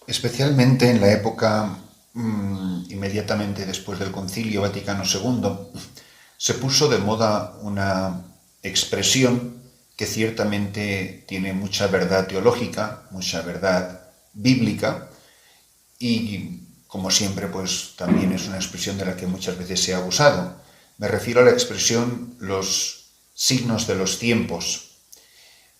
Especialmente en la época inmediatamente después del Concilio Vaticano II, se puso de moda una expresión que ciertamente tiene mucha verdad teológica, mucha verdad bíblica y, como siempre, pues también es una expresión de la que muchas veces se ha abusado. Me refiero a la expresión los signos de los tiempos.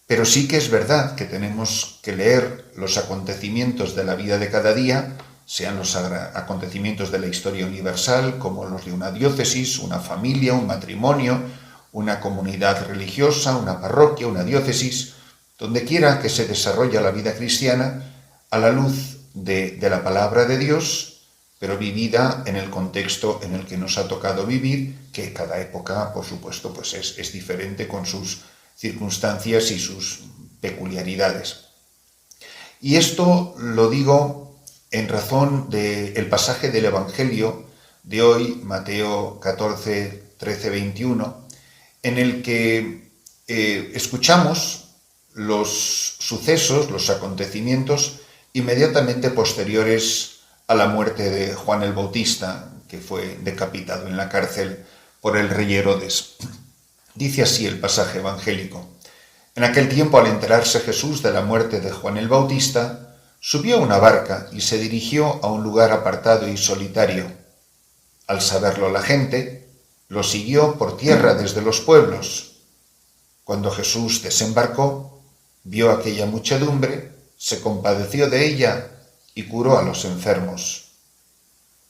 Pero sí que es verdad que tenemos que leer los acontecimientos de la vida de cada día, sean los acontecimientos de la historia universal, como los de una diócesis, una familia, un matrimonio, una comunidad religiosa, una parroquia, una diócesis, donde quiera que se desarrolle la vida cristiana, a la luz de la palabra de Dios, pero vivida en el contexto en el que nos ha tocado vivir, que cada época, por supuesto, pues es diferente con sus circunstancias y sus peculiaridades. Y esto lo digo en razón del pasaje del Evangelio de hoy, Mateo 14, 13, 21, en el que escuchamos los sucesos, los acontecimientos inmediatamente posteriores a la muerte de Juan el Bautista, que fue decapitado en la cárcel por el rey Herodes. Dice así el pasaje evangélico: en aquel tiempo, al enterarse Jesús de la muerte de Juan el Bautista, subió a una barca y se dirigió a un lugar apartado y solitario. Al saberlo la gente, lo siguió por tierra desde los pueblos. Cuando Jesús desembarcó, vio aquella muchedumbre, se compadeció de ella y curó a los enfermos.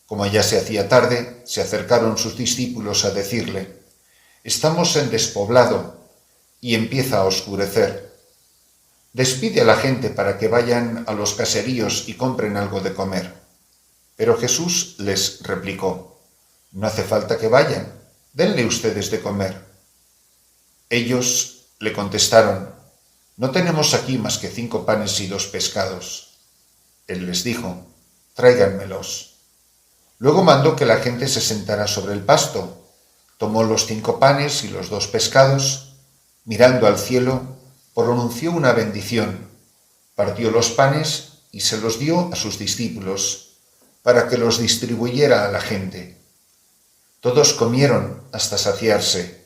Como ya se hacía tarde, se acercaron sus discípulos a decirle: estamos en despoblado y empieza a oscurecer. Despide a la gente para que vayan a los caseríos y compren algo de comer. Pero Jesús les replicó: no hace falta que vayan, denle ustedes de comer. Ellos le contestaron: no tenemos aquí más que 5 panes y 2 pescados. Él les dijo: tráiganmelos. Luego mandó que la gente se sentara sobre el pasto. Tomó los 5 panes y los 2 pescados, mirando al cielo, pronunció una bendición, partió los panes y se los dio a sus discípulos, para que los distribuyera a la gente. Todos comieron hasta saciarse,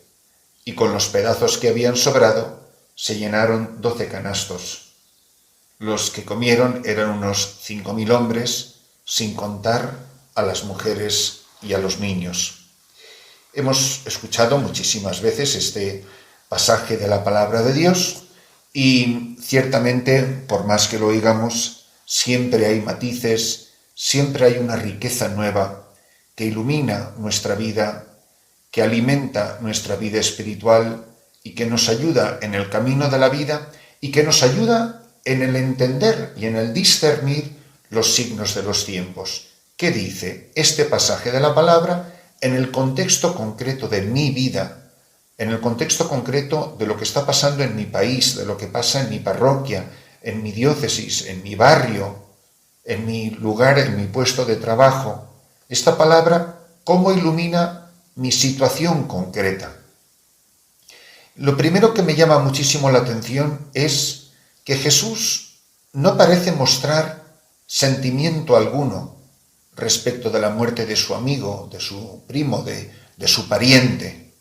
y con los pedazos que habían sobrado, se llenaron 12 canastos. Los que comieron eran unos 5.000 hombres, sin contar a las mujeres y a los niños. Hemos escuchado muchísimas veces este pasaje de la palabra de Dios y ciertamente, por más que lo oigamos, siempre hay matices, siempre hay una riqueza nueva que ilumina nuestra vida, que alimenta nuestra vida espiritual y que nos ayuda en el camino de la vida y que nos ayuda en el entender y en el discernir los signos de los tiempos. ¿Qué dice este pasaje de la palabra en el contexto concreto de mi vida, en el contexto concreto de lo que está pasando en mi país, de lo que pasa en mi parroquia, en mi diócesis, en mi barrio, en mi lugar, en mi puesto de trabajo? Esta palabra, ¿cómo ilumina mi situación concreta? Lo primero que me llama muchísimo la atención es que Jesús no parece mostrar sentimiento alguno respecto de la muerte de su amigo, de su primo, de su pariente.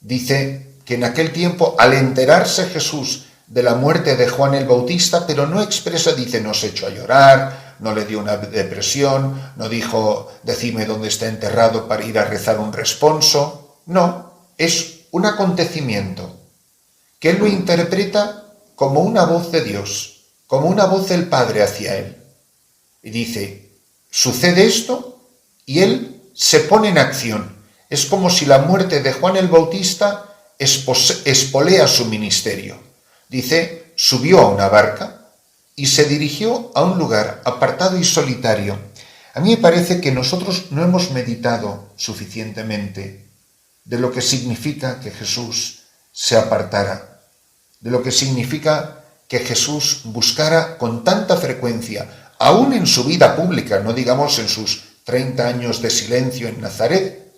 Dice que en aquel tiempo, al enterarse Jesús de la muerte de Juan el Bautista, pero no expresa, dice, no se echó a llorar, no le dio una depresión, no dijo, decime dónde está enterrado para ir a rezar un responso. No, es un acontecimiento que él lo interpreta como una voz de Dios, como una voz del Padre hacia él. Y dice, sucede esto y él se pone en acción. Es como si la muerte de Juan el Bautista espolea su ministerio. Dice, subió a una barca y se dirigió a un lugar apartado y solitario. A mí me parece que nosotros no hemos meditado suficientemente de lo que significa que Jesús se apartara, de lo que significa que Jesús buscara con tanta frecuencia, aún en su vida pública, no digamos en sus 30 años de silencio en Nazaret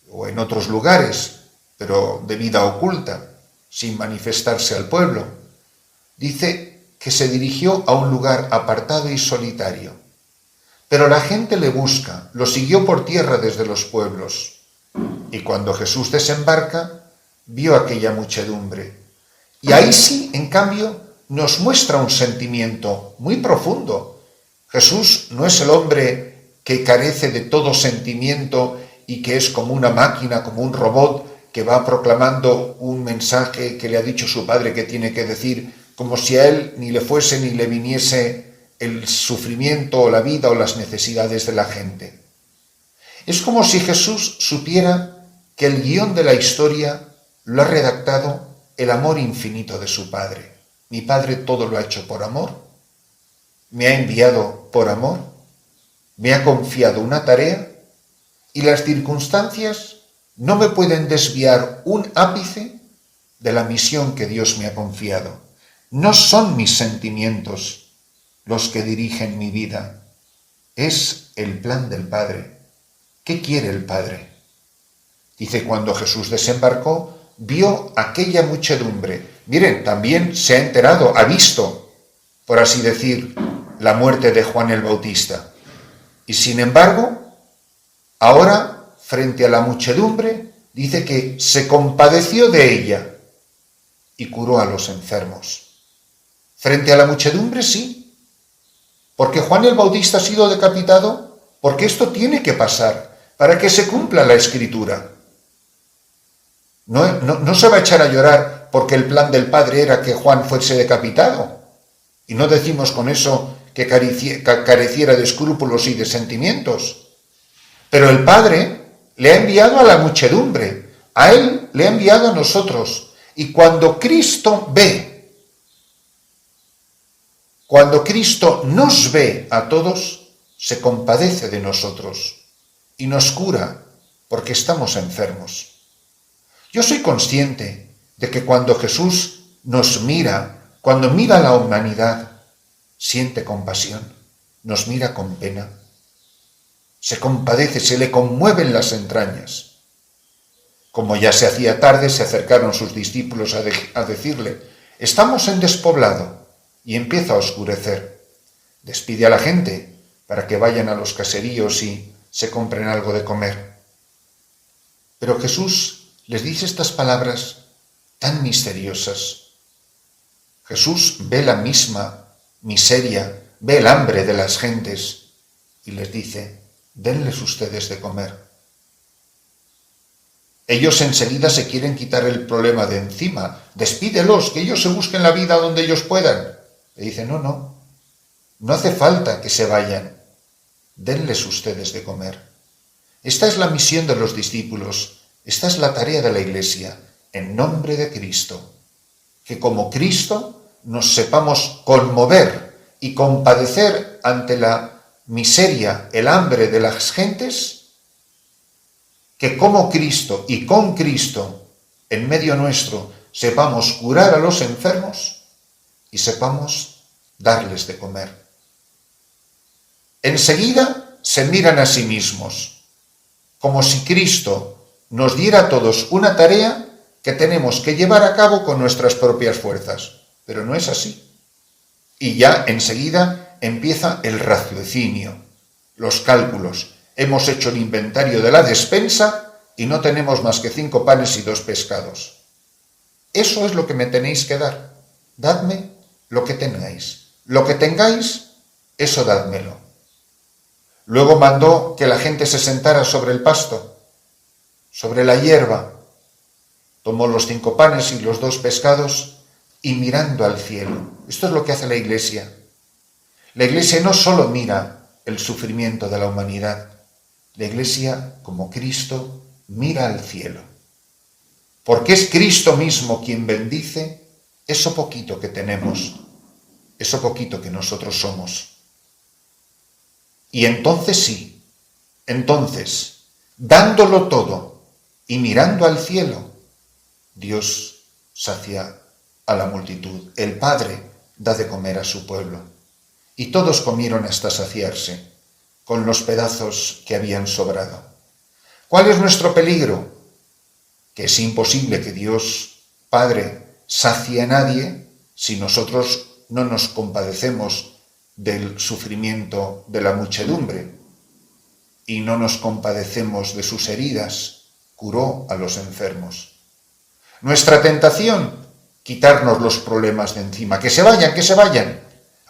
o en otros lugares, pero de vida oculta, sin manifestarse al pueblo. Dice que se dirigió a un lugar apartado y solitario. Pero la gente le busca, lo siguió por tierra desde los pueblos. Y cuando Jesús desembarca, vio aquella muchedumbre. Y ahí sí, en cambio, nos muestra un sentimiento muy profundo. Jesús no es el hombre que carece de todo sentimiento y que es como una máquina, como un robot que va proclamando un mensaje que le ha dicho su padre que tiene que decir, como si a él ni le fuese ni le viniese el sufrimiento o la vida o las necesidades de la gente. Es como si Jesús supiera que el guión de la historia lo ha redactado el amor infinito de su Padre. Mi Padre todo lo ha hecho por amor, me ha enviado por amor, me ha confiado una tarea y las circunstancias no me pueden desviar un ápice de la misión que Dios me ha confiado. No son mis sentimientos los que dirigen mi vida, es el plan del Padre. ¿Qué quiere el Padre? Dice, cuando Jesús desembarcó, vio aquella muchedumbre. Miren, también se ha enterado, ha visto, por así decir, la muerte de Juan el Bautista. Y sin embargo, ahora, frente a la muchedumbre, dice que se compadeció de ella y curó a los enfermos. Frente a la muchedumbre, sí, porque Juan el Bautista ha sido decapitado, porque esto tiene que pasar para que se cumpla la Escritura. No se va a echar a llorar porque el plan del Padre era que Juan fuese decapitado. Y no decimos con eso que careciera de escrúpulos y de sentimientos. Pero el Padre le ha enviado a la muchedumbre, a Él le ha enviado a nosotros. Y cuando Cristo nos ve a todos, se compadece de nosotros y nos cura porque estamos enfermos. Yo soy consciente de que cuando Jesús nos mira, cuando mira a la humanidad, siente compasión, nos mira con pena, se compadece, se le conmueven las entrañas. Como ya se hacía tarde, se acercaron sus discípulos a decirle, estamos en despoblado, y empieza a oscurecer. Despide a la gente para que vayan a los caseríos y se compren algo de comer. Pero Jesús les dice estas palabras tan misteriosas. Jesús ve la misma miseria, ve el hambre de las gentes y les dice, denles ustedes de comer. Ellos enseguida se quieren quitar el problema de encima. Despídelos, que ellos se busquen la vida donde ellos puedan. Le dice, no hace falta que se vayan. Denles ustedes de comer. Esta es la misión de los discípulos. Esta es la tarea de la Iglesia, en nombre de Cristo. Que como Cristo nos sepamos conmover y compadecer ante la miseria, el hambre de las gentes, que como Cristo y con Cristo en medio nuestro sepamos curar a los enfermos y sepamos darles de comer. Enseguida se miran a sí mismos, como si Cristo nos diera a todos una tarea que tenemos que llevar a cabo con nuestras propias fuerzas. Pero no es así. Y ya enseguida empieza el raciocinio, los cálculos. Hemos hecho el inventario de la despensa y no tenemos más que 5 panes y 2 pescados. Eso es lo que me tenéis que dar. Dadme lo que tengáis. Lo que tengáis, eso dádmelo. Luego mandó que la gente se sentara sobre el pasto, sobre la hierba. Tomó los 5 panes y los 2 pescados y mirando al cielo. Esto es lo que hace la Iglesia. La Iglesia no solo mira el sufrimiento de la humanidad. La Iglesia, como Cristo, mira al cielo. Porque es Cristo mismo quien bendice eso poquito que tenemos, eso poquito que nosotros somos. Y entonces sí, dándolo todo y mirando al cielo, Dios sacia a la multitud. El Padre da de comer a su pueblo. Y todos comieron hasta saciarse, con los pedazos que habían sobrado. ¿Cuál es nuestro peligro? Que es imposible que Dios, Padre, sacie a nadie si nosotros no nos compadecemos del sufrimiento de la muchedumbre y no nos compadecemos de sus heridas, curó a los enfermos. Nuestra tentación, quitarnos los problemas de encima, que se vayan,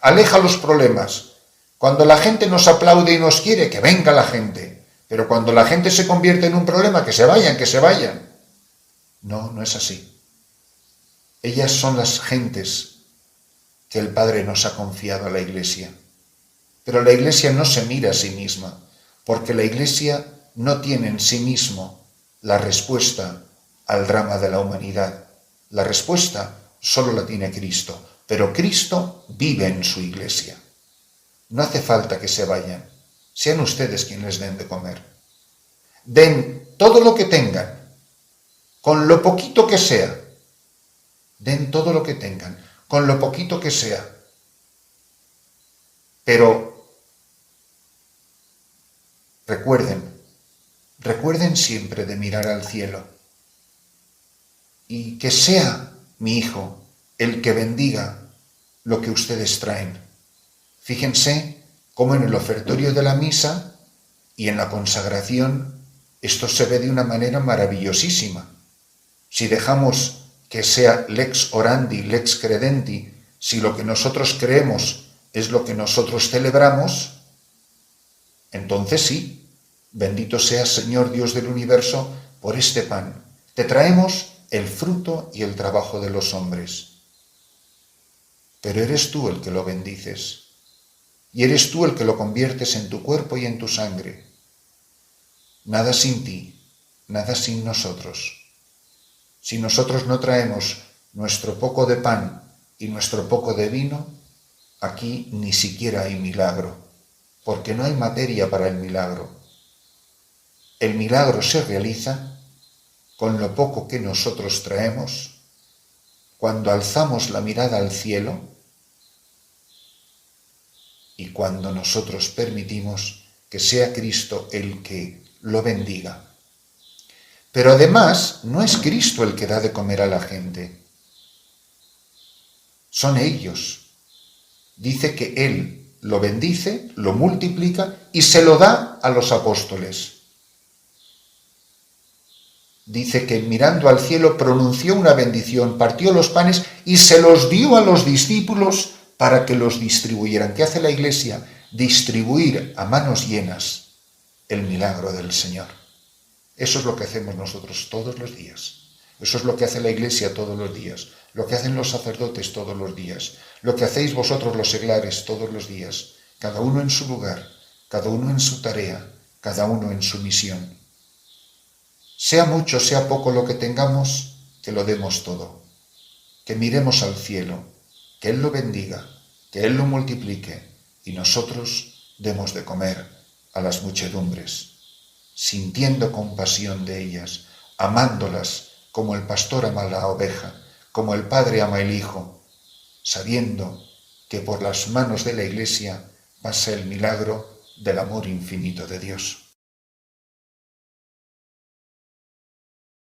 aleja los problemas. Cuando la gente nos aplaude y nos quiere, que venga la gente, pero cuando la gente se convierte en un problema, que se vayan. No, no es así. Ellas son las gentes que el Padre nos ha confiado a la Iglesia. Pero la Iglesia no se mira a sí misma, porque la Iglesia no tiene en sí mismo la respuesta al drama de la humanidad. La respuesta solo la tiene Cristo, pero Cristo vive en su Iglesia. No hace falta que se vayan, sean ustedes quienes den de comer. Den todo lo que tengan, con lo poquito que sea. Den todo lo que tengan, con lo poquito que sea. Pero recuerden siempre de mirar al cielo. Y que sea mi Hijo el que bendiga lo que ustedes traen. Fíjense cómo en el ofertorio de la misa y en la consagración esto se ve de una manera maravillosísima. Si dejamos que sea lex orandi, lex credenti, si lo que nosotros creemos es lo que nosotros celebramos, entonces sí, bendito seas, Señor Dios del universo, por este pan. Te traemos el fruto y el trabajo de los hombres. Pero eres tú el que lo bendices, y eres tú el que lo conviertes en tu cuerpo y en tu sangre. Nada sin ti, nada sin nosotros. Si nosotros no traemos nuestro poco de pan y nuestro poco de vino, aquí ni siquiera hay milagro, porque no hay materia para el milagro. El milagro se realiza con lo poco que nosotros traemos, cuando alzamos la mirada al cielo y cuando nosotros permitimos que sea Cristo el que lo bendiga. Pero además, no es Cristo el que da de comer a la gente. Son ellos. Dice que Él lo bendice, lo multiplica y se lo da a los apóstoles. Dice que mirando al cielo pronunció una bendición, partió los panes y se los dio a los discípulos para que los distribuyeran. ¿Qué hace la Iglesia? Distribuir a manos llenas el milagro del Señor. Eso es lo que hacemos nosotros todos los días. Eso es lo que hace la Iglesia todos los días, lo que hacen los sacerdotes todos los días, lo que hacéis vosotros los seglares todos los días, cada uno en su lugar, cada uno en su tarea, cada uno en su misión. Sea mucho, sea poco lo que tengamos, que lo demos todo, que miremos al cielo, que Él lo bendiga, que Él lo multiplique y nosotros demos de comer a las muchedumbres, sintiendo compasión de ellas, amándolas como el pastor ama la oveja, como el Padre ama el Hijo, sabiendo que por las manos de la Iglesia pasa el milagro del amor infinito de Dios.